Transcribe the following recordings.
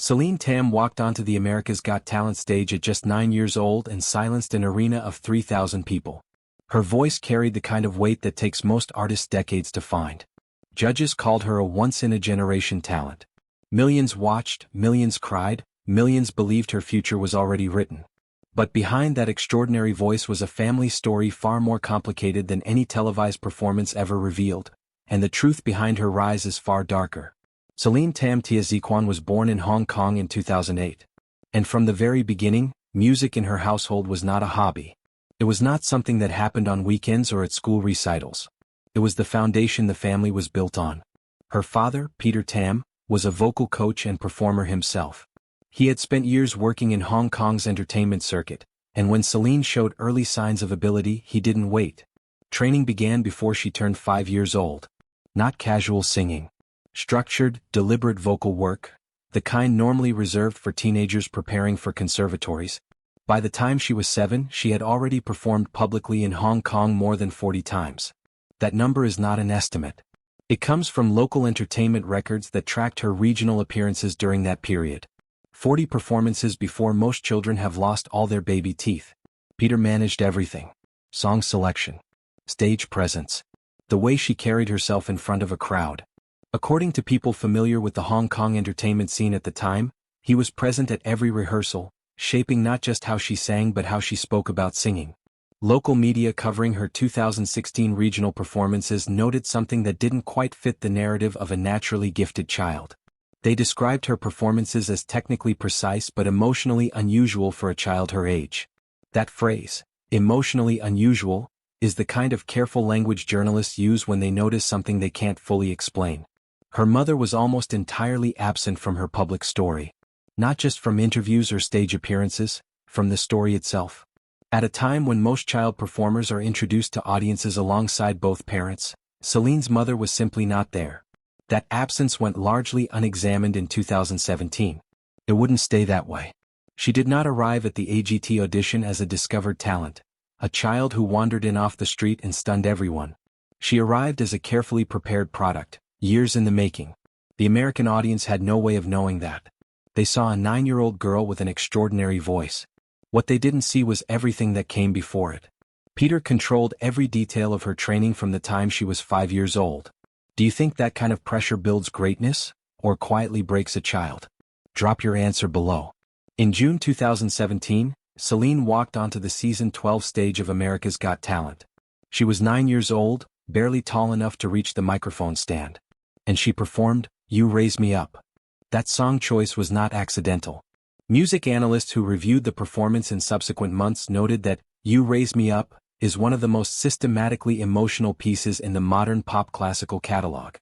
Celine Tam walked onto the America's Got Talent stage at just 9 years old and silenced an arena of 3,000 people. Her voice carried the kind of weight that takes most artists decades to find. Judges called her a once-in-a-generation talent. Millions watched, millions cried, millions believed her future was already written. But behind that extraordinary voice was a family story far more complicated than any televised performance ever revealed, and the truth behind her rise is far darker. Celine Tam Tia Ziquan was born in Hong Kong in 2008. And from the very beginning, music in her household was not a hobby. It was not something that happened on weekends or at school recitals. It was the foundation the family was built on. Her father, Peter Tam, was a vocal coach and performer himself. He had spent years working in Hong Kong's entertainment circuit, and when Celine showed early signs of ability, he didn't wait. Training began before she turned 5 years old. Not casual singing. Structured, deliberate vocal work, the kind normally reserved for teenagers preparing for conservatories. By the time she was 7, she had already performed publicly in Hong Kong more than 40 times. That number is not an estimate. It comes from local entertainment records that tracked her regional appearances during that period. 40 performances before most children have lost all their baby teeth. Peter managed everything. Song selection. Stage presence. The way she carried herself in front of a crowd. According to people familiar with the Hong Kong entertainment scene at the time, he was present at every rehearsal, shaping not just how she sang but how she spoke about singing. Local media covering her 2016 regional performances noted something that didn't quite fit the narrative of a naturally gifted child. They described her performances as technically precise but emotionally unusual for a child her age. That phrase, emotionally unusual, is the kind of careful language journalists use when they notice something they can't fully explain. Her mother was almost entirely absent from her public story. Not just from interviews or stage appearances, from the story itself. At a time when most child performers are introduced to audiences alongside both parents, Celine's mother was simply not there. That absence went largely unexamined in 2017. It wouldn't stay that way. She did not arrive at the AGT audition as a discovered talent, a child who wandered in off the street and stunned everyone. She arrived as a carefully prepared product. Years in the making. The American audience had no way of knowing that. They saw a 9-year-old girl with an extraordinary voice. What they didn't see was everything that came before it. Peter controlled every detail of her training from the time she was 5 years old. Do you think that kind of pressure builds greatness, or quietly breaks a child? Drop your answer below. In June 2017, Celine walked onto the season 12 stage of America's Got Talent. She was 9 years old, barely tall enough to reach the microphone stand. And she performed, "You Raise Me Up." That song choice was not accidental. Music analysts who reviewed the performance in subsequent months noted that "You Raise Me Up" is one of the most systematically emotional pieces in the modern pop classical catalog.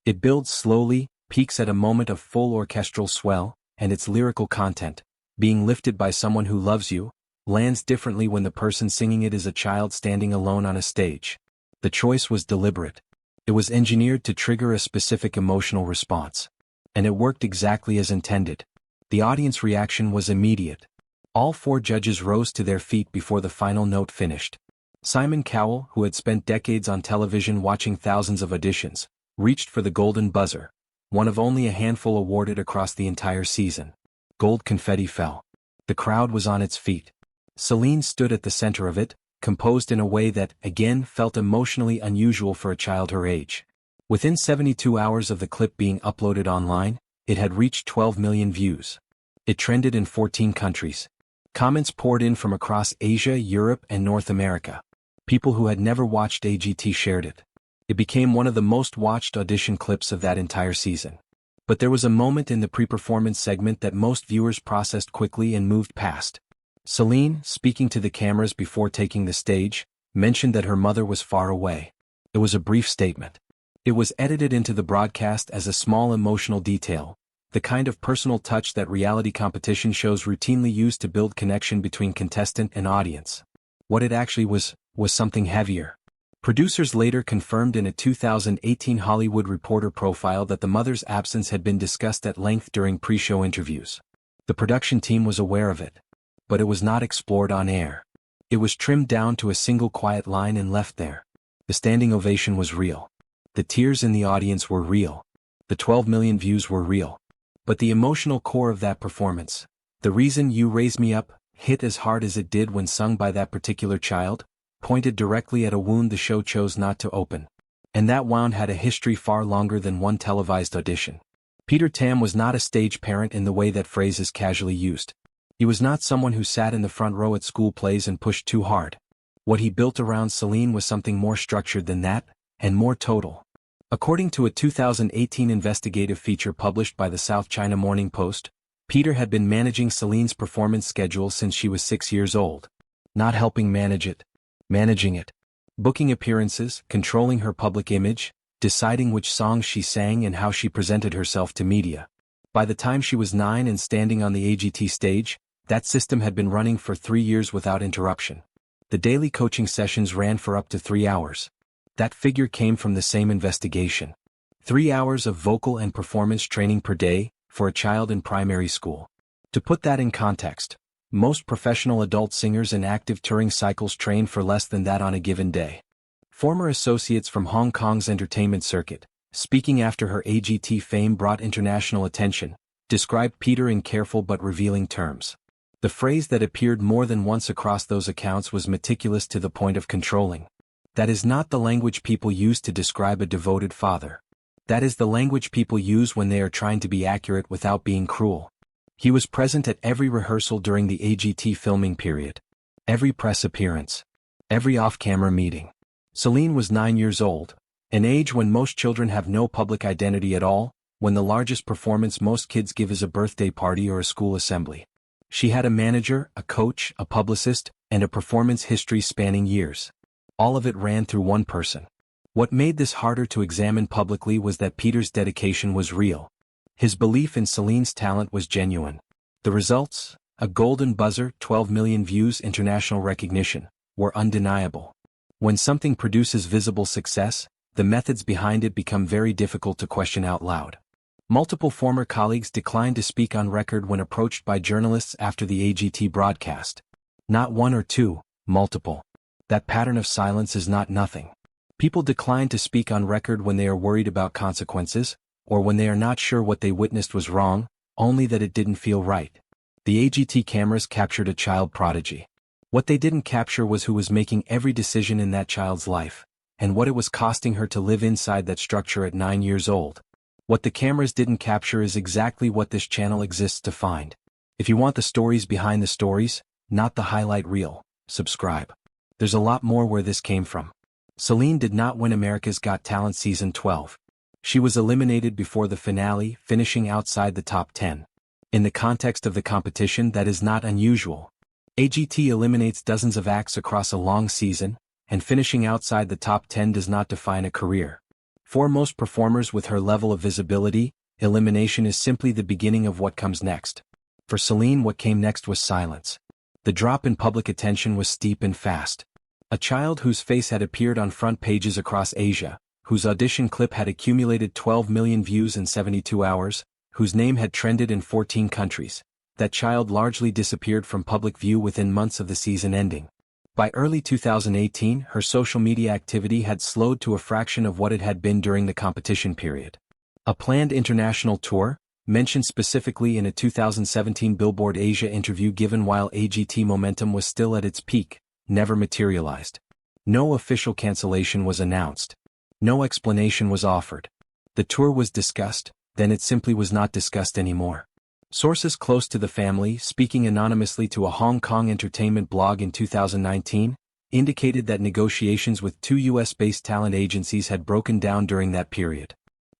It builds slowly, peaks at a moment of full orchestral swell, and its lyrical content, being lifted by someone who loves you, lands differently when the person singing it is a child standing alone on a stage. The choice was deliberate. It was engineered to trigger a specific emotional response. And it worked exactly as intended. The audience reaction was immediate. All 4 judges rose to their feet before the final note finished. Simon Cowell, who had spent decades on television watching thousands of auditions, reached for the golden buzzer, one of only a handful awarded across the entire season. Gold confetti fell. The crowd was on its feet. Celine stood at the center of it, composed in a way that, again, felt emotionally unusual for a child her age. Within 72 hours of the clip being uploaded online, it had reached 12 million views. It trended in 14 countries. Comments poured in from across Asia, Europe, and North America. People who had never watched AGT shared it. It became one of the most watched audition clips of that entire season. But there was a moment in the pre-performance segment that most viewers processed quickly and moved past. Celine, speaking to the cameras before taking the stage, mentioned that her mother was far away. It was a brief statement. It was edited into the broadcast as a small emotional detail, the kind of personal touch that reality competition shows routinely use to build connection between contestant and audience. What it actually was something heavier. Producers later confirmed in a 2018 Hollywood Reporter profile that the mother's absence had been discussed at length during pre-show interviews. The production team was aware of it. But it was not explored on air. It was trimmed down to a single quiet line and left there. The standing ovation was real. The tears in the audience were real. The 12 million views were real. But the emotional core of that performance, the reason You Raise Me Up hit as hard as it did when sung by that particular child, pointed directly at a wound the show chose not to open. And that wound had a history far longer than one televised audition. Peter Tam was not a stage parent in the way that phrase is casually used. He was not someone who sat in the front row at school plays and pushed too hard. What he built around Celine was something more structured than that, and more total. According to a 2018 investigative feature published by the South China Morning Post, Peter had been managing Celine's performance schedule since she was 6 years old. Not helping manage it, managing it. Booking appearances, controlling her public image, deciding which songs she sang and how she presented herself to media. By the time she was 9 and standing on the AGT stage, that system had been running for 3 years without interruption. The daily coaching sessions ran for up to 3 hours. That figure came from the same investigation. 3 hours of vocal and performance training per day, for a child in primary school. To put that in context, most professional adult singers in active touring cycles train for less than that on a given day. Former associates from Hong Kong's entertainment circuit, speaking after her AGT fame brought international attention, described Peter in careful but revealing terms. The phrase that appeared more than once across those accounts was meticulous to the point of controlling. That is not the language people use to describe a devoted father. That is the language people use when they are trying to be accurate without being cruel. He was present at every rehearsal during the AGT filming period. Every press appearance. Every off-camera meeting. Celine was 9 years old, an age when most children have no public identity at all, when the largest performance most kids give is a birthday party or a school assembly. She had a manager, a coach, a publicist, and a performance history spanning years. All of it ran through one person. What made this harder to examine publicly was that Peter's dedication was real. His belief in Celine's talent was genuine. The results, a golden buzzer, 12 million views, international recognition, were undeniable. When something produces visible success, the methods behind it become very difficult to question out loud. Multiple former colleagues declined to speak on record when approached by journalists after the AGT broadcast. Not one or two, multiple. That pattern of silence is not nothing. People decline to speak on record when they are worried about consequences, or when they are not sure what they witnessed was wrong, only that it didn't feel right. The AGT cameras captured a child prodigy. What they didn't capture was who was making every decision in that child's life, and what it was costing her to live inside that structure at 9 years old. What the cameras didn't capture is exactly what this channel exists to find. If you want the stories behind the stories, not the highlight reel, subscribe. There's a lot more where this came from. Celine did not win America's Got Talent Season 12. She was eliminated before the finale, finishing outside the top 10. In the context of the competition, that is not unusual. AGT eliminates dozens of acts across a long season, and finishing outside the top 10 does not define a career. For most performers with her level of visibility, elimination is simply the beginning of what comes next. For Celine, what came next was silence. The drop in public attention was steep and fast. A child whose face had appeared on front pages across Asia, whose audition clip had accumulated 12 million views in 72 hours, whose name had trended in 14 countries. That child largely disappeared from public view within months of the season ending. By early 2018, her social media activity had slowed to a fraction of what it had been during the competition period. A planned international tour, mentioned specifically in a 2017 Billboard Asia interview given while AGT momentum was still at its peak, never materialized. No official cancellation was announced. No explanation was offered. The tour was discussed, then it simply was not discussed anymore. Sources close to the family, speaking anonymously to a Hong Kong entertainment blog in 2019, indicated that negotiations with 2 US-based talent agencies had broken down during that period.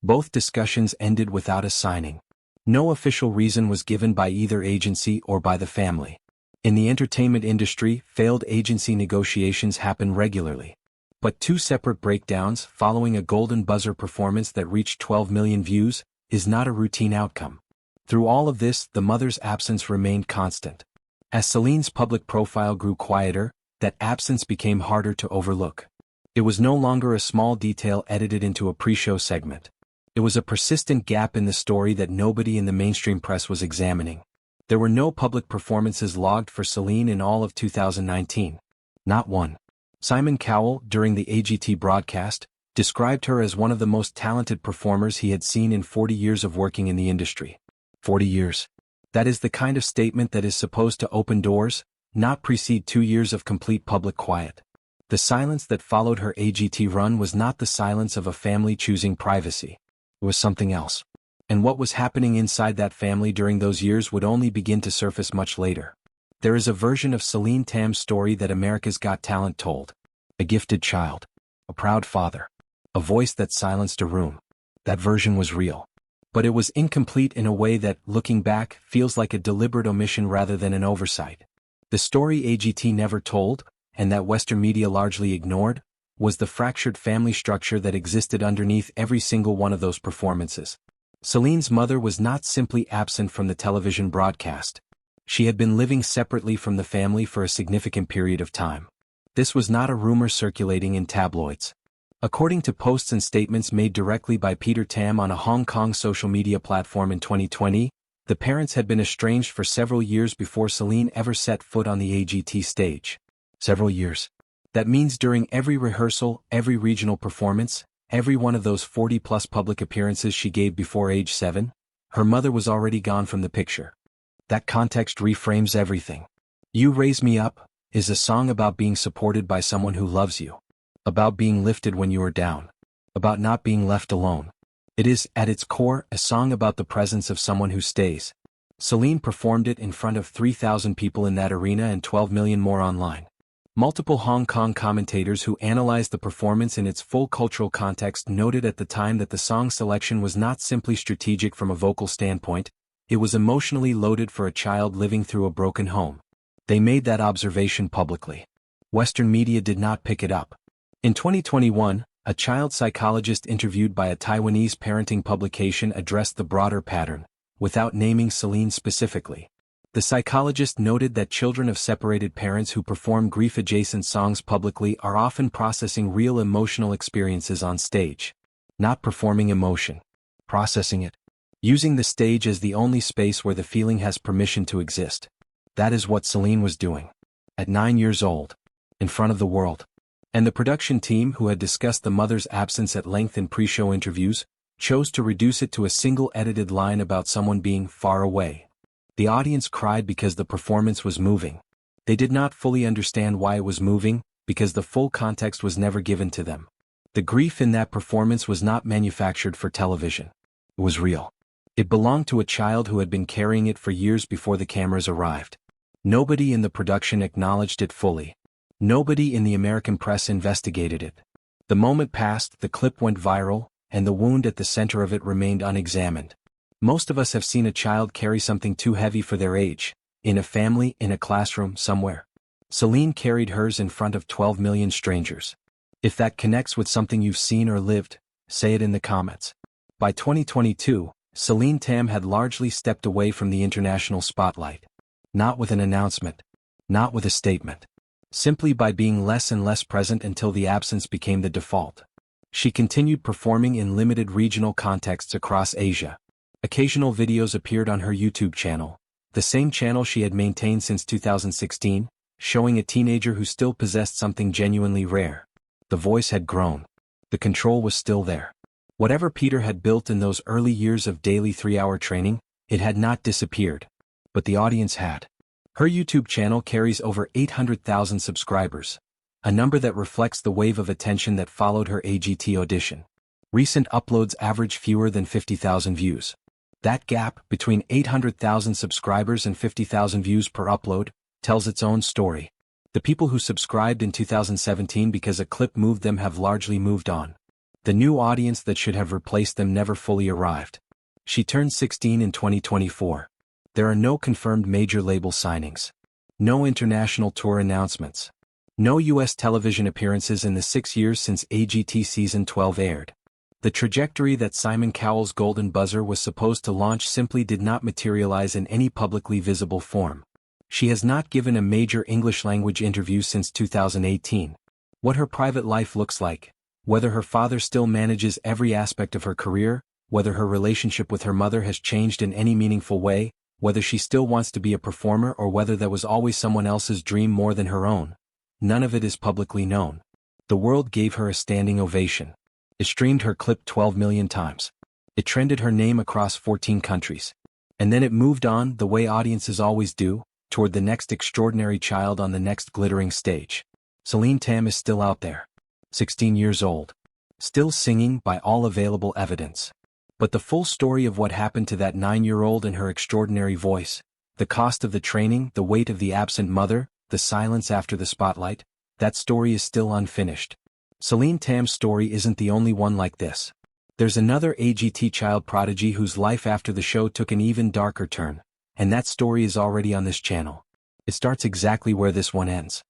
Both discussions ended without a signing. No official reason was given by either agency or by the family. In the entertainment industry, failed agency negotiations happen regularly. But 2 separate breakdowns following a golden buzzer performance that reached 12 million views is not a routine outcome. Through all of this, the mother's absence remained constant. As Celine's public profile grew quieter, that absence became harder to overlook. It was no longer a small detail edited into a pre-show segment. It was a persistent gap in the story that nobody in the mainstream press was examining. There were no public performances logged for Celine in all of 2019. Not one. Simon Cowell, during the AGT broadcast, described her as one of the most talented performers he had seen in 40 years of working in the industry. 40 years. That is the kind of statement that is supposed to open doors, not precede 2 years of complete public quiet. The silence that followed her AGT run was not the silence of a family choosing privacy. It was something else. And what was happening inside that family during those years would only begin to surface much later. There is a version of Celine Tam's story that America's Got Talent told. A gifted child. A proud father. A voice that silenced a room. That version was real. But it was incomplete in a way that, looking back, feels like a deliberate omission rather than an oversight. The story AGT never told, and that Western media largely ignored, was the fractured family structure that existed underneath every single one of those performances. Celine's mother was not simply absent from the television broadcast. She had been living separately from the family for a significant period of time. This was not a rumor circulating in tabloids. According to posts and statements made directly by Peter Tam on a Hong Kong social media platform in 2020, the parents had been estranged for several years before Celine ever set foot on the AGT stage. Several years. That means during every rehearsal, every regional performance, every one of those 40-plus public appearances she gave before age 7, her mother was already gone from the picture. That context reframes everything. You Raise Me Up is a song about being supported by someone who loves you. About being lifted when you are down. About not being left alone. It is, at its core, a song about the presence of someone who stays. Celine performed it in front of 3,000 people in that arena and 12 million more online. Multiple Hong Kong commentators who analyzed the performance in its full cultural context noted at the time that the song selection was not simply strategic from a vocal standpoint, it was emotionally loaded for a child living through a broken home. They made that observation publicly. Western media did not pick it up. In 2021, a child psychologist interviewed by a Taiwanese parenting publication addressed the broader pattern, without naming Celine specifically. The psychologist noted that children of separated parents who perform grief-adjacent songs publicly are often processing real emotional experiences on stage. Not performing emotion. Processing it. Using the stage as the only space where the feeling has permission to exist. That is what Celine was doing. At 9 years old. In front of the world. And the production team, who had discussed the mother's absence at length in pre-show interviews, chose to reduce it to a single edited line about someone being far away. The audience cried because the performance was moving. They did not fully understand why it was moving, because the full context was never given to them. The grief in that performance was not manufactured for television. It was real. It belonged to a child who had been carrying it for years before the cameras arrived. Nobody in the production acknowledged it fully. Nobody in the American press investigated it. The moment passed, the clip went viral, and the wound at the center of it remained unexamined. Most of us have seen a child carry something too heavy for their age, in a family, in a classroom, somewhere. Celine carried hers in front of 12 million strangers. If that connects with something you've seen or lived, say it in the comments. By 2022, Celine Tam had largely stepped away from the international spotlight. Not with an announcement. Not with a statement. Simply by being less and less present until the absence became the default. She continued performing in limited regional contexts across Asia. Occasional videos appeared on her YouTube channel, the same channel she had maintained since 2016, showing a teenager who still possessed something genuinely rare. The voice had grown. The control was still there. Whatever Peter had built in those early years of daily 3-hour training, it had not disappeared. But the audience had. Her YouTube channel carries over 800,000 subscribers, a number that reflects the wave of attention that followed her AGT audition. Recent uploads average fewer than 50,000 views. That gap, between 800,000 subscribers and 50,000 views per upload, tells its own story. The people who subscribed in 2017 because a clip moved them have largely moved on. The new audience that should have replaced them never fully arrived. She turned 16 in 2024. There are no confirmed major label signings. No international tour announcements. No U.S. television appearances in the 6 years since AGT Season 12 aired. The trajectory that Simon Cowell's Golden Buzzer was supposed to launch simply did not materialize in any publicly visible form. She has not given a major English-language interview since 2018. What her private life looks like, whether her father still manages every aspect of her career, whether her relationship with her mother has changed in any meaningful way, whether she still wants to be a performer or whether that was always someone else's dream more than her own. None of it is publicly known. The world gave her a standing ovation. It streamed her clip 12 million times. It trended her name across 14 countries. And then it moved on, the way audiences always do, toward the next extraordinary child on the next glittering stage. Celine Tam is still out there. 16 years old. Still singing by all available evidence. But the full story of what happened to that 9-year-old and her extraordinary voice, the cost of the training, the weight of the absent mother, the silence after the spotlight, that story is still unfinished. Celine Tam's story isn't the only one like this. There's another AGT child prodigy whose life after the show took an even darker turn, and that story is already on this channel. It starts exactly where this one ends.